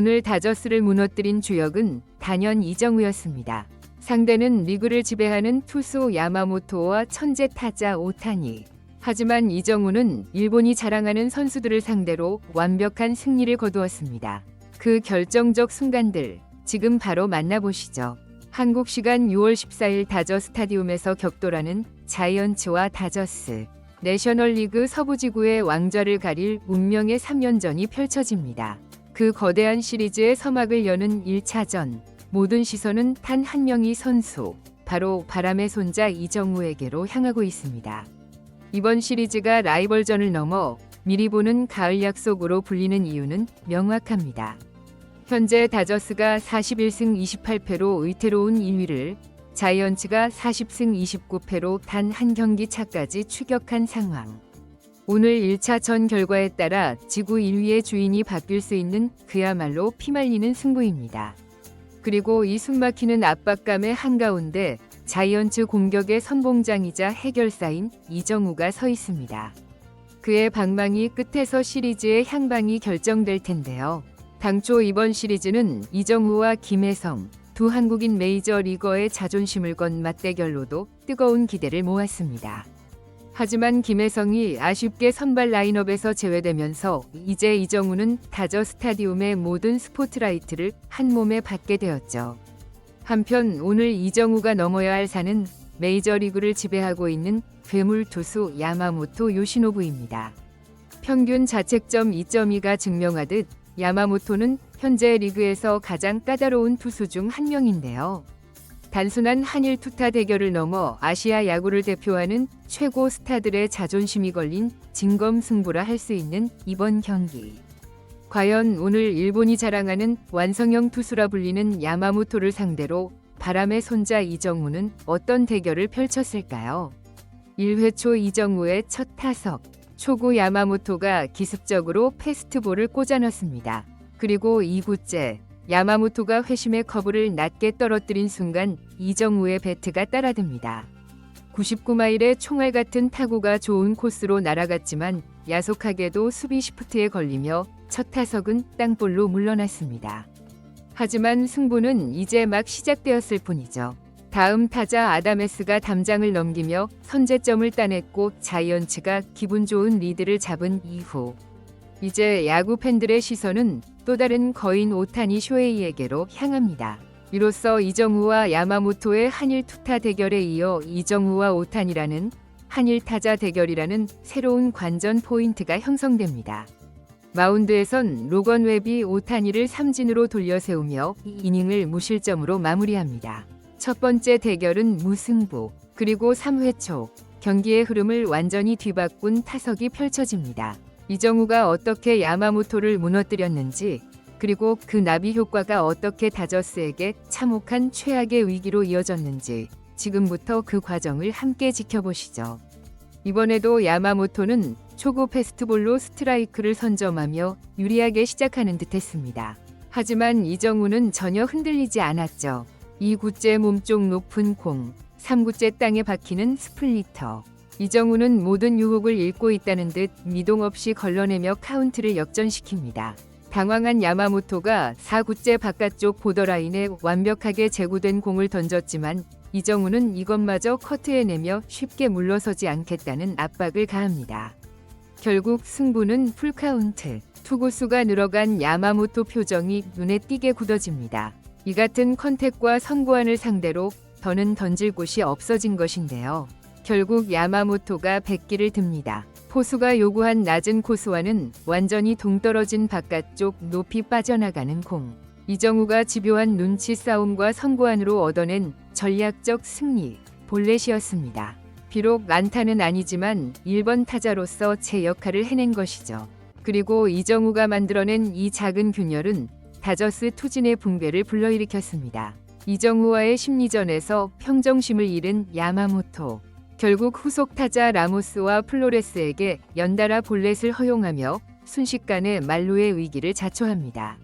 오늘 다저스를 무너뜨린 주역은 단연 이정우였습니다. 상대는 리그를 지배하는 투수 야마모토와 천재 타자 오타니. 하지만 이정우는 일본이 자랑하는 선수들을 상대로 완벽한 승리를 거두었습니다. 그 결정적 순간들 지금 바로 만나보시죠. 한국 시간 6월 14일 다저 스타디움에서 격돌하는 자이언츠와 다저스. 내셔널리그 서부지구의 왕좌를 가릴 운명의 3연전이 펼쳐집니다. 그 거대한 시리즈의 서막을 여는 1차전. 모든 시선은 단 한 명의 선수, 바로 바람의 손자 이정우에게로 향하고 있습니다. 이번 시리즈가 라이벌전을 넘어 미리 보는 가을 약속으로 불리는 이유는 명확합니다. 현재 다저스가 41승 28패로 의태로운 2위를, 자이언츠가 40승 29패로 단 한 경기 차까지 추격한 상황. 오늘 1차전 결과에 따라 지구 1위의 주인이 바뀔 수 있는 그야말로 피말리는 승부입니다. 그리고 이 숨막히는 압박감의 한가운데 자이언츠 공격의 선봉장이자 해결사인 이정우가 서 있습니다. 그의 방망이 끝에서 시리즈의 향방이 결정될 텐데요. 당초 이번 시리즈는 이정우와 김혜성, 두 한국인 메이저리거의 자존심을 건 맞대결로도 뜨거운 기대를 모았습니다. 하지만 김혜성이 아쉽게 선발 라인업에서 제외되면서 이제 이정우는 다저 스타디움의 모든 스포트라이트를 한 몸에 받게 되었죠. 한편 오늘 이정우가 넘어야 할 산은 메이저리그를 지배하고 있는 괴물 투수 야마모토 요시노부입니다. 평균 자책점 2.2가 증명하듯 야마모토는 현재 리그에서 가장 까다로운 투수 중 한 명인데요. 단순한 한일 투타 대결을 넘어 아시아 야구를 대표하는 최고 스타들의 자존심이 걸린 진검승부라 할 수 있는 이번 경기. 과연 오늘 일본이 자랑하는 완성형 투수라 불리는 야마모토를 상대로 바람의 손자 이정우는 어떤 대결을 펼쳤을까요? 1회 초 이정우의 첫 타석. 초구 야마모토가 기습적으로 패스트볼을 꽂아 넣습니다. 그리고 2구째. 야마모토가 회심의 커브를 낮게 떨어뜨린 순간 이정우의 배트가 따라듭니다. 99마일의 총알 같은 타구가 좋은 코스로 날아갔지만 야속하게도 수비 시프트에 걸리며 첫 타석은 땅볼로 물러났습니다. 하지만 승부는 이제 막 시작되었을 뿐이죠. 다음 타자 아다메스가 담장을 넘기며 선제점을 따냈고 자이언츠가 기분 좋은 리드를 잡은 이후 이제 야구 팬들의 시선은 또 다른 거인 오타니 쇼헤이에게로 향합니다. 이로써 이정우와 야마모토의 한일 투타 대결에 이어 이정우와 오타니라는 한일 타자 대결이라는 새로운 관전 포인트가 형성됩니다. 마운드에선 로건 웹이 오타니를 삼진으로 돌려세우며 이닝을 무실점으로 마무리합니다. 첫 번째 대결은 무승부, 그리고 3회 초 경기의 흐름을 완전히 뒤바꾼 타석이 펼쳐집니다. 이정우가 어떻게 야마모토를 무너뜨렸는지, 그리고 그 나비 효과가 어떻게 다저스에게 참혹한 최악의 위기로 이어졌는지 지금부터 그 과정을 함께 지켜보시죠. 이번에도 야마모토는 초구 패스트볼로 스트라이크를 선점하며 유리하게 시작하는 듯했습니다. 하지만 이정우는 전혀 흔들리지 않았죠. 2구째 몸쪽 높은 공, 3구째 땅에 박히는 스플리터. 이정우는 모든 유혹을 읽고 있다는 듯 미동 없이 걸러내며 카운트를 역전시킵니다. 당황한 야마모토가 4구째 바깥쪽 보더라인에 완벽하게 제구된 공을 던졌지만 이정우는 이것마저 커트해내며 쉽게 물러서지 않겠다는 압박을 가합니다. 결국 승부는 풀카운트. 투구수가 늘어간 야마모토 표정이 눈에 띄게 굳어집니다. 이 같은 컨택과 선구안을 상대로 더는 던질 곳이 없어진 것인데요. 결국 야마모토가 백기를 듭니다. 포수가 요구한 낮은 코스와는 완전히 동떨어진 바깥쪽 높이 빠져나가는 공. 이정우가 집요한 눈치 싸움과 선구안으로 얻어낸 전략적 승리, 볼넷이었습니다. 비록 안타는 아니지만 1번 타자로서 제 역할을 해낸 것이죠. 그리고 이정우가 만들어낸 이 작은 균열은 다저스 투진의 붕괴를 불러일으켰습니다. 이정우와의 심리전에서 평정심을 잃은 야마모토. 결국 후속 타자 라모스와 플로레스에게 연달아 볼넷을 허용하며 순식간에 만루의 위기를 자초합니다.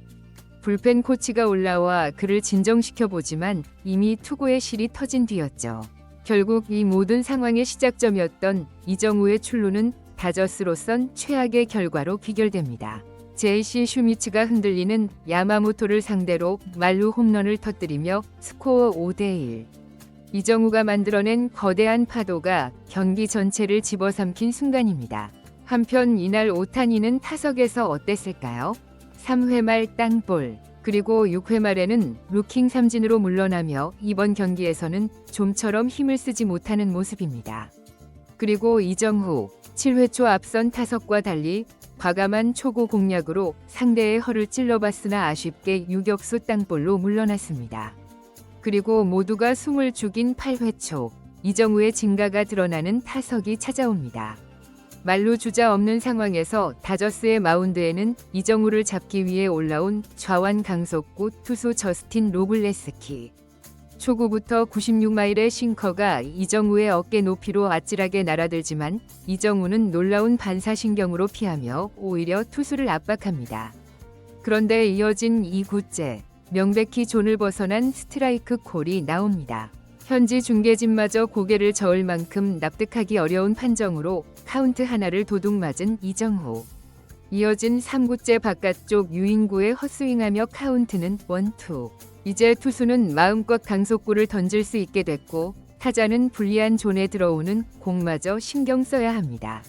불펜 코치가 올라와 그를 진정시켜보지만 이미 투구의 실이 터진 뒤였죠. 결국 이 모든 상황의 시작점이었던 이정우의 출루는 다저스로선 최악의 결과로 귀결됩니다. JC 슈미츠가 흔들리는 야마모토를 상대로 말루 홈런을 터뜨리며 스코어 5대1. 이정우가 만들어낸 거대한 파도가 경기 전체를 집어삼킨 순간입니다. 한편 이날 오타니는 타석에서 어땠을까요? 3회 말 땅볼, 그리고 6회 말에는 루킹 삼진으로 물러나며 이번 경기에서는 좀처럼 힘을 쓰지 못하는 모습입니다. 그리고 이정후, 7회 초 앞선 타석과 달리 과감한 초구 공략으로 상대의 허를 찔러봤으나 아쉽게 유격수 땅볼로 물러났습니다. 그리고 모두가 숨을 죽인 8회 초, 이정우의 진가가 드러나는 타석이 찾아옵니다. 말루 주자 없는 상황에서 다저스의 마운드에는 이정우를 잡기 위해 올라온 좌완 강속구 투수 저스틴 로블레스키. 초구부터 96마일의 싱커가 이정우의 어깨 높이로 아찔하게 날아들지만 이정우는 놀라운 반사신경으로 피하며 오히려 투수를 압박합니다. 그런데 이어진 2구째, 명백히 존을 벗어난 스트라이크 콜이 나옵니다. 현지 중계진마저 고개를 저을 만큼 납득하기 어려운 판정으로 카운트 하나를 도둑 맞은 이정후. 이어진 3구째 바깥쪽 유인구에 헛스윙하며 카운트는 1-2. 이제 투수는 마음껏 강속구를 던질 수 있게 됐고 타자는 불리한 존에 들어오는 공마저 신경 써야 합니다.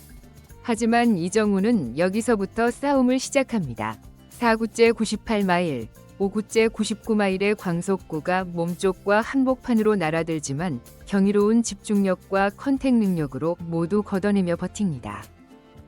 하지만 이정우는 여기서부터 싸움을 시작합니다. 4구째 98마일, 5구째 99마일의 광속구가 몸쪽과 한복판으로 날아들지만 경이로운 집중력과 컨택 능력으로 모두 걷어내며 버팁니다.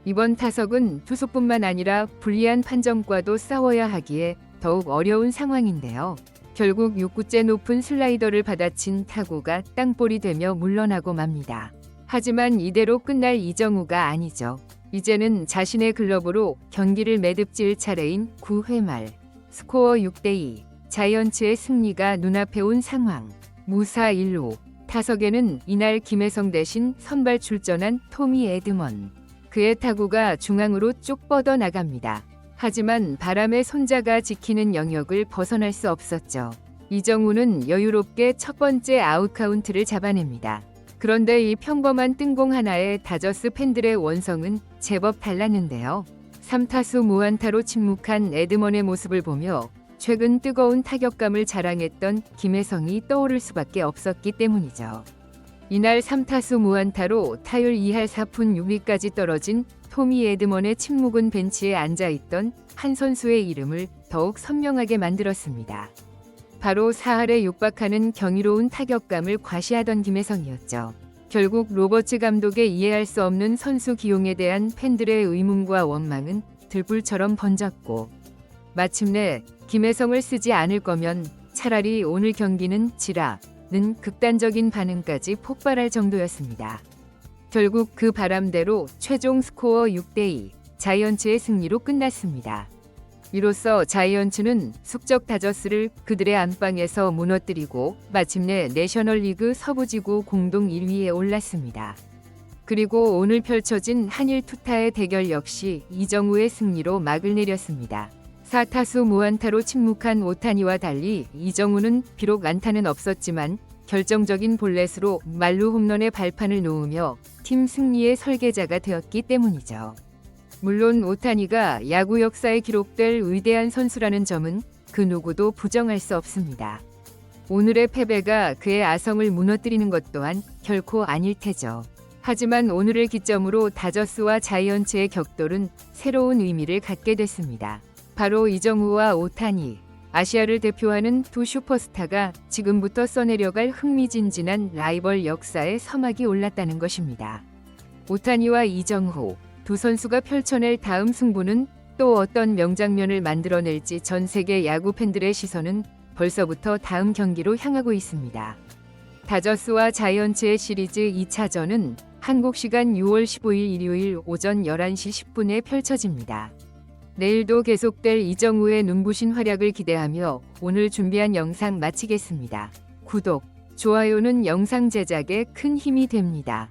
이번 타석은 투수뿐만 아니라 불리한 판정과도 싸워야 하기에 더욱 어려운 상황인데요. 결국 6구째 높은 슬라이더를 받아친 타구가 땅볼이 되며 물러나고 맙니다. 하지만 이대로 끝날 이정우가 아니죠. 이제는 자신의 글러브로 경기를 매듭지을 차례인 9회 말. 스코어 6대2, 자이언츠의 승리가 눈앞에 온 상황. 무사 1루, 타석에는 이날 김혜성 대신 선발 출전한 토미 에드먼. 그의 타구가 중앙으로 쭉 뻗어 나갑니다. 하지만 바람의 손자가 지키는 영역을 벗어날 수 없었죠. 이정우는 여유롭게 첫 번째 아웃 카운트를 잡아냅니다. 그런데 이 평범한 뜬공 하나에 다저스 팬들의 원성은 제법 달랐는데요. 3타수 무안타로 침묵한 에드먼의 모습을 보며 최근 뜨거운 타격감을 자랑했던 김혜성이 떠오를 수밖에 없었기 때문이죠. 이날 3타수 무안타로 타율 2할 4푼 6리까지 떨어진 토미 에드먼의 침묵은 벤치에 앉아있던 한 선수의 이름을 더욱 선명하게 만들었습니다. 바로 4할에 육박하는 경이로운 타격감을 과시하던 김혜성이었죠. 결국 로버츠 감독의 이해할 수 없는 선수 기용에 대한 팬들의 의문과 원망은 들불처럼 번졌고 마침내 김혜성을 쓰지 않을 거면 차라리 오늘 경기는 지라는 극단적인 반응까지 폭발할 정도였습니다. 결국 그 바람대로 최종 스코어 6대2, 자이언츠의 승리로 끝났습니다. 이로써 자이언츠는 숙적 다저스를 그들의 안방에서 무너뜨리고 마침내 내셔널리그 서부지구 공동 1위에 올랐습니다. 그리고 오늘 펼쳐진 한일 투타의 대결 역시 이정우의 승리로 막을 내렸습니다. 4타수 무안타로 침묵한 오타니와 달리 이정우는 비록 안타는 없었지만 결정적인 볼넷으로 말루 홈런의 발판을 놓으며 팀 승리의 설계자가 되었기 때문이죠. 물론 오타니가 야구 역사에 기록될 위대한 선수라는 점은 그 누구도 부정할 수 없습니다. 오늘의 패배가 그의 아성을 무너뜨리는 것 또한 결코 아닐 테죠. 하지만 오늘을 기점으로 다저스와 자이언츠의 격돌은 새로운 의미를 갖게 됐습니다. 바로 이정우와 오타니, 아시아를 대표하는 두 슈퍼스타가 지금부터 써내려갈 흥미진진한 라이벌 역사에 서막이 올랐다는 것입니다. 오타니와 이정후, 두 선수가 펼쳐낼 다음 승부는 또 어떤 명장면을 만들어낼지 전 세계 야구 팬들의 시선은 벌써부터 다음 경기로 향하고 있습니다. 다저스와 자이언츠의 시리즈 2차전은 한국 시간 6월 15일 일요일 오전 11시 10분에 펼쳐집니다. 내일도 계속될 이정우의 눈부신 활약을 기대하며 오늘 준비한 영상 마치겠습니다. 구독, 좋아요는 영상 제작에 큰 힘이 됩니다.